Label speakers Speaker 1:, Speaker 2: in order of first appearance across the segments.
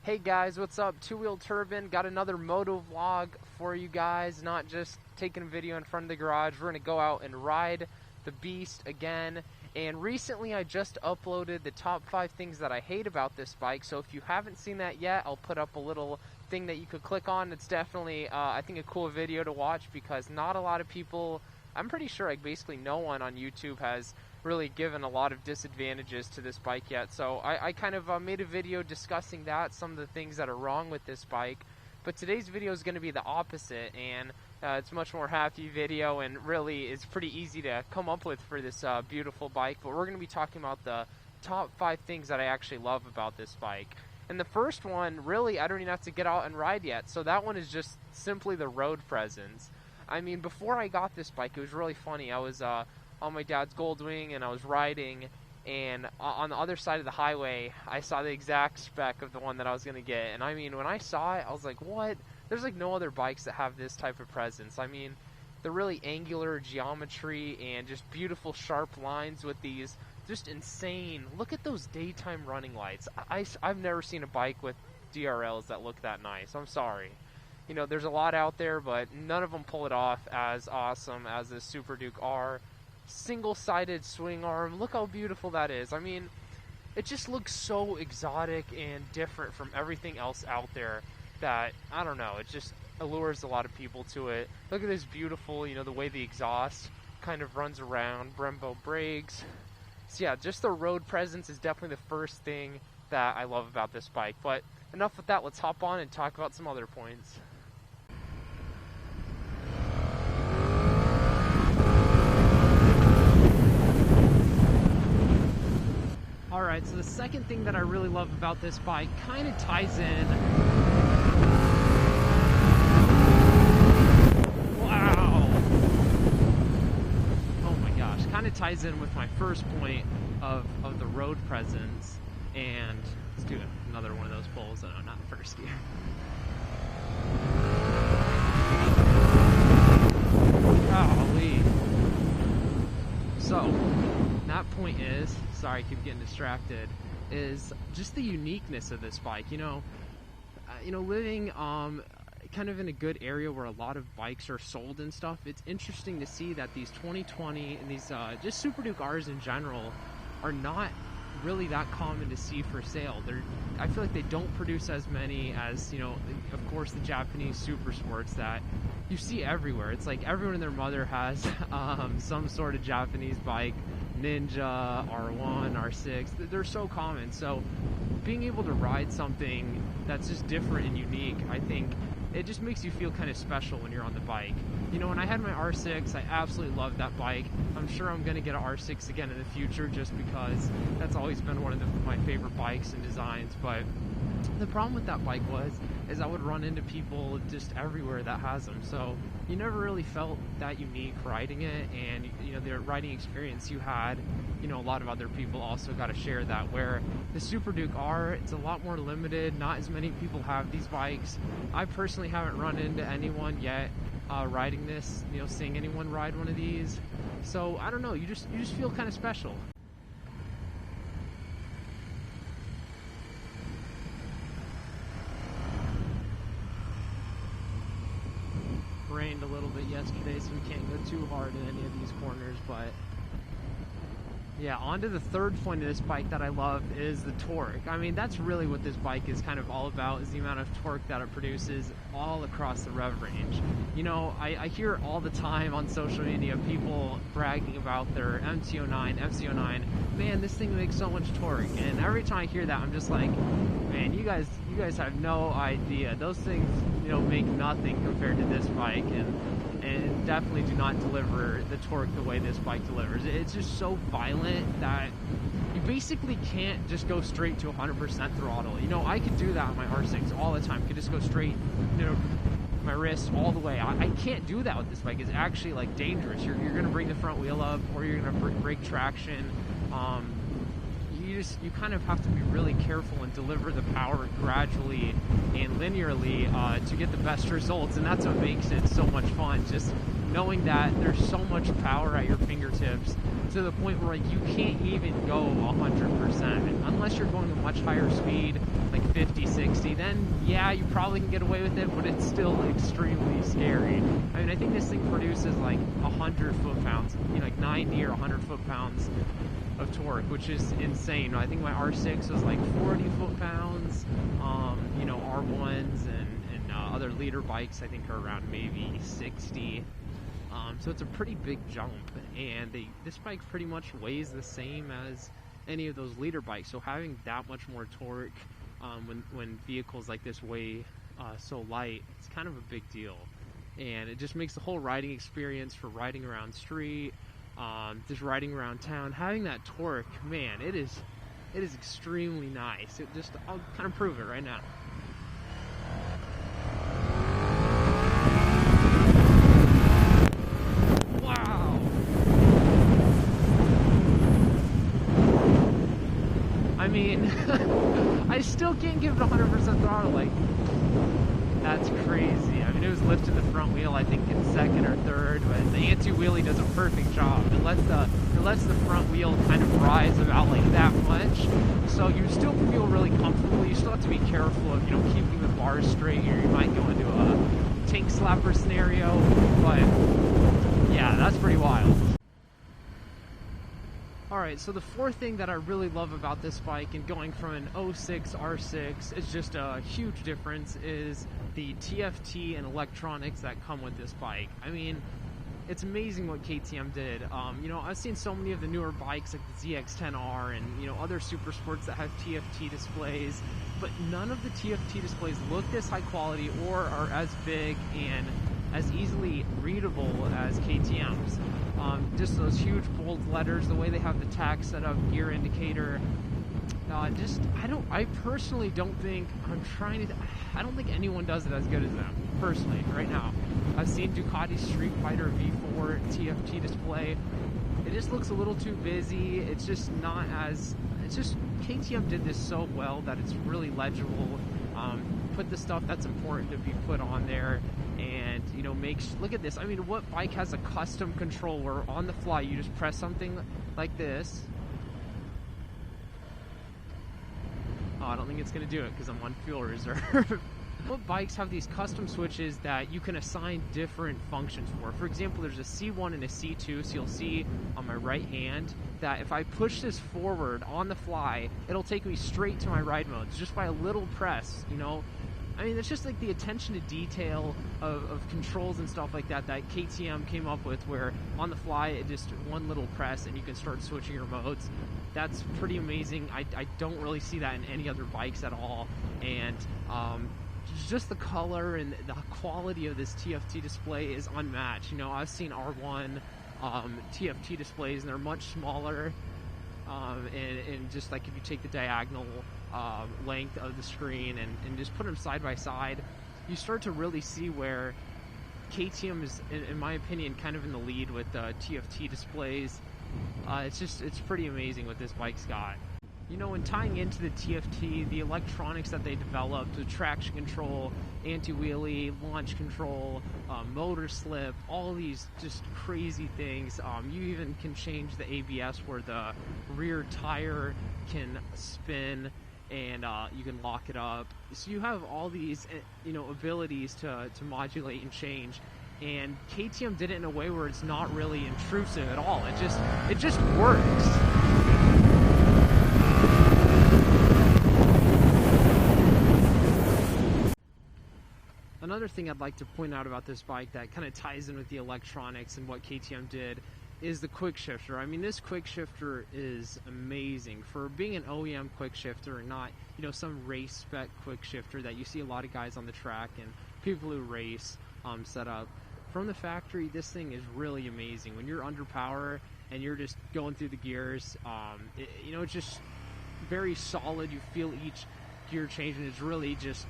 Speaker 1: Hey guys, what's up? Two Wheel Turban. Got another moto vlog for you guys, not just taking a video in front of the garage. We're going to go out and ride the beast again. And recently I just uploaded the top 5 things that I hate about this bike. So if you haven't seen that yet, I'll put up a little thing that you could click on. It's definitely, I think, a cool video to watch because not a lot of people, I'm pretty sure like basically no one on YouTube has really given a lot of disadvantages to this bike yet. So I kind of made a video discussing that, some of the things that are wrong with this bike. But today's video is going to be the opposite, and it's a much more happy video and really is pretty easy to come up with for this beautiful bike. But we're going to be talking about the top 5 things that I actually love about this bike. And the first one, really, I don't even have to get out and ride yet. So that one is just simply the road presence. I mean, before I got this bike, it was really funny. I was on my dad's Goldwing and I was riding, and on the other side of the highway I saw the exact spec of the one that I was going to get. And I mean, when I saw it, I was like, what? There's like no other bikes that have this type of presence. I mean, the really angular geometry and just beautiful sharp lines with these just insane, look at those daytime running lights. I've never seen a bike with DRLs that look that nice. I'm sorry. You know, there's a lot out there, but none of them pull it off as awesome as this Super Duke R. Single-sided swing arm. Look how beautiful that is. I mean, it just looks so exotic and different from everything else out there that, I don't know, it just allures a lot of people to it. Look at this beautiful, you know, the way the exhaust kind of runs around, Brembo brakes. So yeah, just the road presence is definitely the first thing that I love about this bike. But enough with that, let's hop on and talk about some other points. Alright, so the second thing that I really love about this bike kind of ties in. Wow! Oh my gosh, kind of ties in with my first point of the road presence. And let's do another one of those pulls. No, not first gear. Golly. So, that point is, sorry I keep getting distracted, is just the uniqueness of this bike. You know, living kind of in a good area where a lot of bikes are sold and stuff, it's interesting to see that these 2020 and these just Super Duke Rs in general are not really that common to see for sale. I feel like they don't produce as many as, you know, of course, the Japanese super sports that you see everywhere. It's like everyone and their mother has some sort of Japanese bike, Ninja, R1, R6. They're so common. So being able to ride something that's just different and unique, I think it just makes you feel kind of special when you're on the bike. You know, when I had my R6, I absolutely loved that bike. I'm sure I'm going to get an R6 again in the future just because that's always been one of my favorite bikes and designs. But the problem with that bike is I would run into people just everywhere that has them. So you never really felt that unique riding it, and you know, the riding experience you had, you know, a lot of other people also got to share that, where the Super Duke R, it's a lot more limited. Not as many people have these bikes. I personally haven't run into anyone yet riding this, you know, seeing anyone ride one of these. So I don't know, you just feel kind of special. Rained a little bit yesterday, so we can't go too hard in any of these corners, but yeah, on to the third point of this bike that I love is the torque. I mean, that's really what this bike is kind of all about, is the amount of torque that it produces all across the rev range. You know, I hear all the time on social media people bragging about their MC09, MC09. Man, this thing makes so much torque. And every time I hear that, I'm just like, man, you guys have no idea. Those things, you know, make nothing compared to this bike, and definitely do not deliver the torque the way this bike delivers. It's just so violent that you basically can't just go straight to 100% throttle. You know, I could do that on my R6 all the time. I could just go straight, you know, my wrist all the way. I can't do that with this bike. It's actually like dangerous. You're going to bring the front wheel up, or you're going to break traction. You kind of have to be really careful and deliver the power gradually and linearly to get the best results, and that's what makes it so much fun. Just knowing that there's so much power at your fingertips to the point where like you can't even go 100% unless you're going a much higher speed, like 50, 60. Then yeah, you probably can get away with it, but it's still extremely scary. I mean, I think this thing produces like 100 foot-pounds, you know, like 90 or 100 foot-pounds of torque, which is insane. I think my R6 was like 40 foot-pounds. You know, R1s and other leader bikes I think are around maybe 60. So it's a pretty big jump, and this bike pretty much weighs the same as any of those leader bikes. So having that much more torque when vehicles like this weigh so light, it's kind of a big deal, and it just makes the whole riding experience for riding around street, just riding around town, having that torque, man, it is extremely nice. I'll kind of prove it right now. Wow. I mean, I still can't give it 100% throttle, like, that's crazy. I mean, it was lifting the front wheel, I think, in second or third, but the anti-wheelie does a perfect job. It lets the front wheel kind of rise about like that much, so you still feel really comfortable. You still have to be careful of, you know, keeping the bars straight, or you might go into a tank slapper scenario, but yeah, that's pretty wild. Alright, so the fourth thing that I really love about this bike, and going from an 06 R6 is just a huge difference, is the TFT and electronics that come with this bike. I mean, it's amazing what KTM did. You know, I've seen so many of the newer bikes like the ZX-10R and, you know, other super sports that have TFT displays, but none of the TFT displays look this high quality or are as big and as easily readable as KTM's. Just those huge bold letters, the way they have the tach set up, gear indicator. I personally don't think I don't think anyone does it as good as them, personally, right now. I've seen Ducati Street Fighter V4 TFT display. It just looks a little too busy. It's just not as, KTM did this so well that it's really legible. Put the stuff that's important to be put on there, and, you know, look at this. I mean, what bike has a custom control where on the fly you just press something like this? Oh, I don't think it's going to do it because I'm on fuel reserve. What bikes have these custom switches that you can assign different functions for? For example, there's a C1 and a C2, so you'll see on my right hand that if I push this forward on the fly, it'll take me straight to my ride modes just by a little press, you know? I mean, it's just like the attention to detail of controls and stuff like that that KTM came up with, where on the fly, it just one little press and you can start switching your modes. That's pretty amazing. I don't really see that in any other bikes at all. And just the color and the quality of this TFT display is unmatched. You know, I've seen R1 TFT displays, and they're much smaller. And just like if you take the diagonal length of the screen and just put them side by side, you start to really see where KTM is, in my opinion, kind of in the lead with TFT displays. It's pretty amazing what this bike's got. You know, when tying into the TFT, the electronics that they developed, the traction control, anti-wheelie, launch control, motor slip, all these just crazy things. You even can change the ABS where the rear tire can spin, and you can lock it up. So you have all these, you know, abilities to modulate and change. And KTM did it in a way where it's not really intrusive at all. It just works. Another thing I'd like to point out about this bike that kind of ties in with the electronics and what KTM did is the quick shifter. I mean, this quick shifter is amazing for being an OEM quick shifter and not, you know, some race spec quick shifter that you see a lot of guys on the track and people who race set up. From the factory, this thing is really amazing. When you're under power and you're just going through the gears, you know, it's just very solid. You feel each gear change, and it's really just,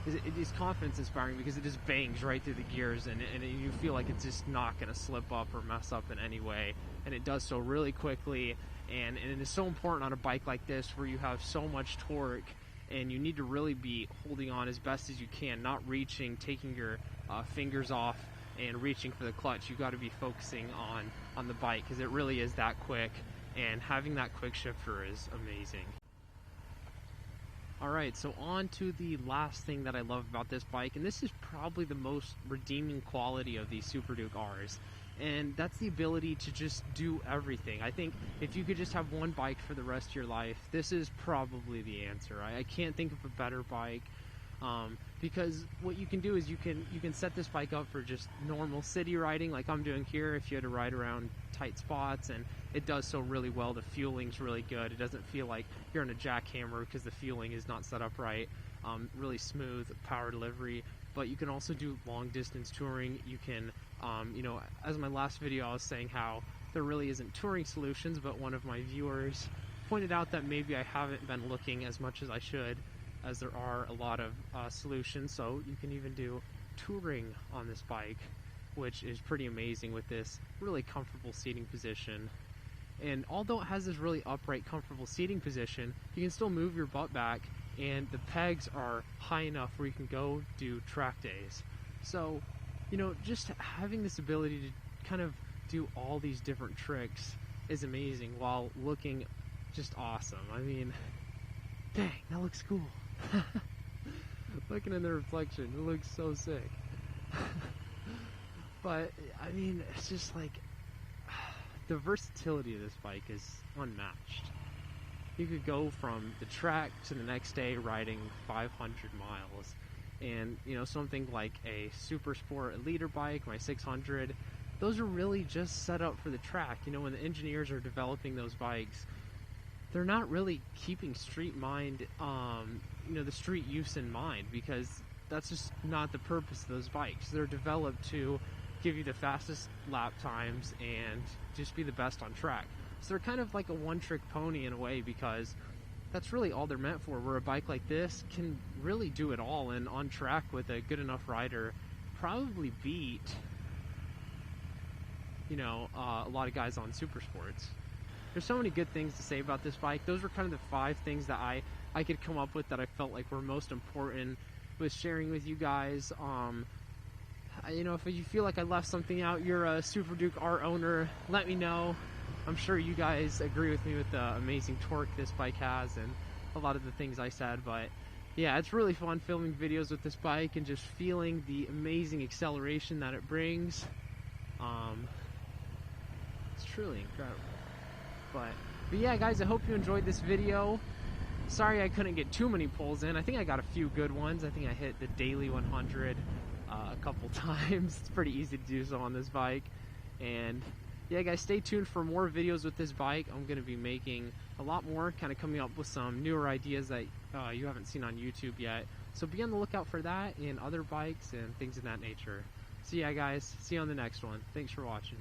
Speaker 1: it is confidence inspiring because it just bangs right through the gears, and you feel like it's just not going to slip up or mess up in any way, and it does so really quickly. And it is so important on a bike like this where you have so much torque and you need to really be holding on as best as you can, not reaching, taking your fingers off and reaching for the clutch. You've got to be focusing on the bike, because it really is that quick, and having that quick shifter is amazing. Alright, so on to the last thing that I love about this bike, and this is probably the most redeeming quality of these Super Duke Rs, and that's the ability to just do everything. I think if you could just have one bike for the rest of your life, this is probably the answer. I can't think of a better bike, because what you can do is you can set this bike up for just normal city riding like I'm doing here, if you had to ride around tight spots, and it does so really well. The fueling's really good. It doesn't feel like you're in a jackhammer because the fueling is not set up right. Really smooth power delivery. But you can also do long distance touring. You can, you know, as in my last video I was saying how there really isn't touring solutions, but one of my viewers pointed out that maybe I haven't been looking as much as I should, as there are a lot of solutions. So you can even do touring on this bike, which is pretty amazing with this really comfortable seating position. And although it has this really upright, comfortable seating position, you can still move your butt back, and the pegs are high enough where you can go do track days. So, you know, just having this ability to kind of do all these different tricks is amazing while looking just awesome. I mean, dang, that looks cool. Looking in the reflection, it looks so sick. But, I mean, it's just like, the versatility of this bike is unmatched. You could go from the track to the next day riding 500 miles. And, you know, something like a Super Sport leader bike, my 600, those are really just set up for the track. You know, when the engineers are developing those bikes, they're not really keeping street mind, you know, the street use in mind, because that's just not the purpose of those bikes. They're developed to give you the fastest lap times and just be the best on track. So they're kind of like a one-trick pony in a way, because that's really all they're meant for, where a bike like this can really do it all, and on track with a good enough rider probably beat, you know, a lot of guys on Super Sports. There's so many good things to say about this bike. Those were kind of the 5 things that I could come up with that I felt like were most important with sharing with you guys. You know, if you feel like I left something out, you're a Super Duke R owner, let me know. I'm sure you guys agree with me with the amazing torque this bike has and a lot of the things I said. But yeah, it's really fun filming videos with this bike and just feeling the amazing acceleration that it brings. It's truly incredible. But yeah, guys, I hope you enjoyed this video. Sorry I couldn't get too many pulls in. I think I got a few good ones. I think I hit the daily 100 a couple times. It's pretty easy to do so on this bike. And yeah, guys, stay tuned for more videos with this bike. I'm going to be making a lot more, kind of coming up with some newer ideas that you haven't seen on YouTube yet. So be on the lookout for that and other bikes and things of that nature. So yeah, guys, see you on the next one. Thanks for watching.